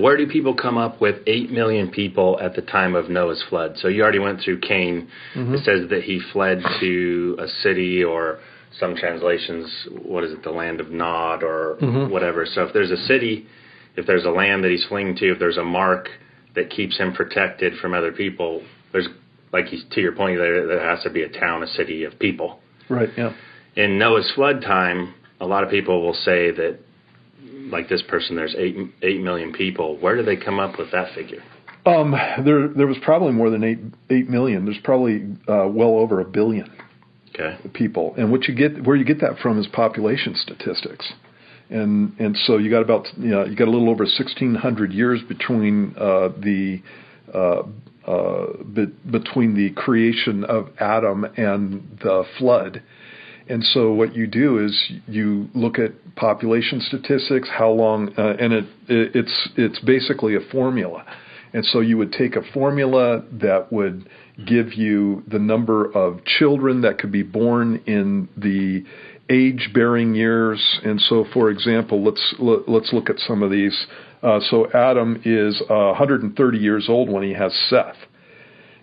Where do people come up with 8 million people at the time of Noah's flood? So you already went through Cain. Mm-hmm. It says that he fled to a city, or some translations, the land of Nod or mm-hmm. whatever. So if there's a city, if there's a land that he's fleeing to, if there's a mark that keeps him protected from other people, there's, to your point, there has to be a town, a city of people. Right, yeah. In Noah's flood time, a lot of people will say that, like this person, there's 8 million people. Where do they come up with that figure? There was probably more than 8 million. There's probably well over 1 billion people. And where you get that from is population statistics. And so you got you got a little over 1,600 years between between the creation of Adam and the flood. And so what you do is you look at population statistics, how long, and it's basically a formula. And so you would take a formula that would give you the number of children that could be born in the age-bearing years. And so, for example, let's look at some of these. So Adam is 130 years old when he has Seth.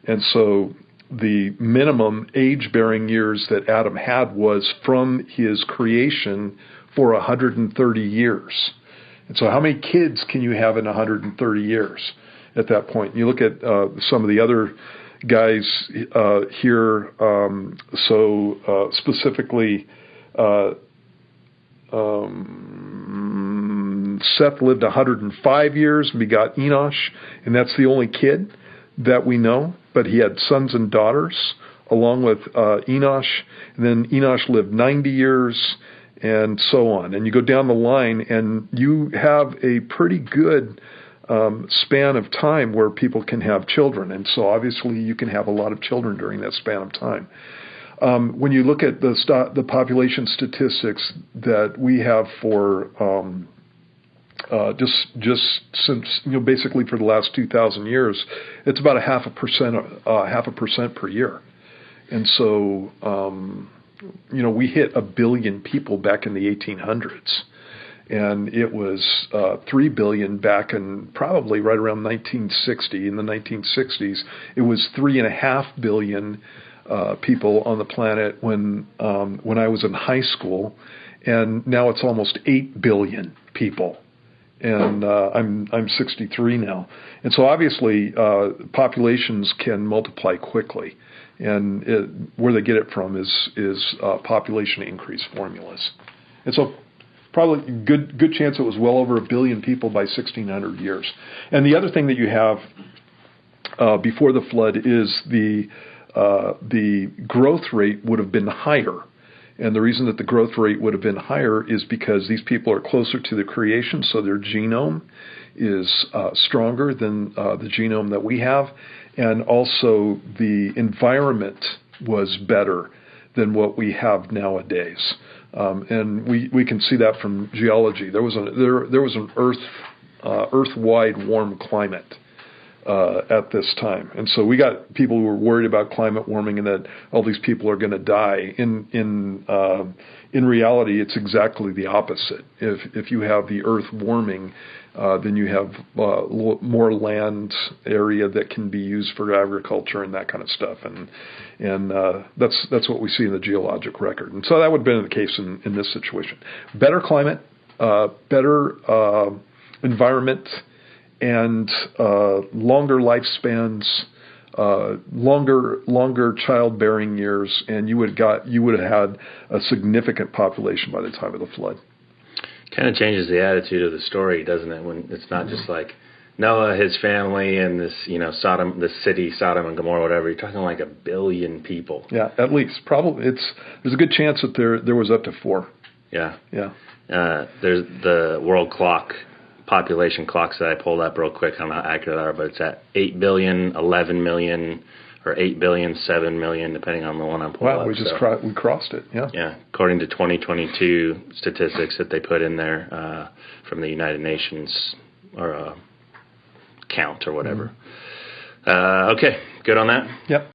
And so the minimum age-bearing years that Adam had was from his creation for 130 years. And so how many kids can you have in 130 years at that point? You look at some of the other guys here. Specifically, Seth lived 105 years and begot Enosh, and that's the only kid that we know. But he had sons and daughters along with Enosh. And then Enosh lived 90 years and so on. And you go down the line and you have a pretty good span of time where people can have children. And so obviously you can have a lot of children during that span of time. When you look at the population statistics that we have for just since, basically for the last 2,000 years, it's about 0.5% per year. And so, we hit 1 billion people back in the 1800s. And it was 3 billion back in probably right around 1960. In the 1960s, it was 3.5 billion people on the planet when I was in high school. And now it's almost 8 billion people. And I'm 63 now, and so obviously populations can multiply quickly, and where they get it from is population increase formulas, and so probably good chance it was well over 1 billion people by 1,600 years. And the other thing that you have before the flood is the growth rate would have been higher. And the reason that the growth rate would have been higher is because these people are closer to the creation, so their genome is stronger than the genome that we have. And also the environment was better than what we have nowadays. And we can see that from geology. There was an Earth-wide warm climate at this time. And so we got people who were worried about climate warming and that all these people are going to die. In reality, it's exactly the opposite. If you have the earth warming, then you have more land area that can be used for agriculture and that kind of stuff. And that's what we see in the geologic record. And so that would have been the case in this situation. Better climate, better environment, and longer lifespans, longer childbearing years, and you would have had a significant population by the time of the flood. Kind of changes the attitude of the story, doesn't it? When it's not just like Noah, his family, and this Sodom and Gomorrah, whatever. You're talking like 1 billion people. Yeah, at least. Probably there's a good chance that there was up to 4. Yeah. Yeah. There's the world clock. Population clocks that I pulled up real quick. I don't know how accurate they are, but it's at 8 billion, 11 million, or 8 billion, 7 million, depending on the one I'm pulling up. Wow, we crossed it, yeah. Yeah, according to 2022 statistics that they put in there from the United Nations, or count or whatever. Mm-hmm. Okay, good on that? Yep.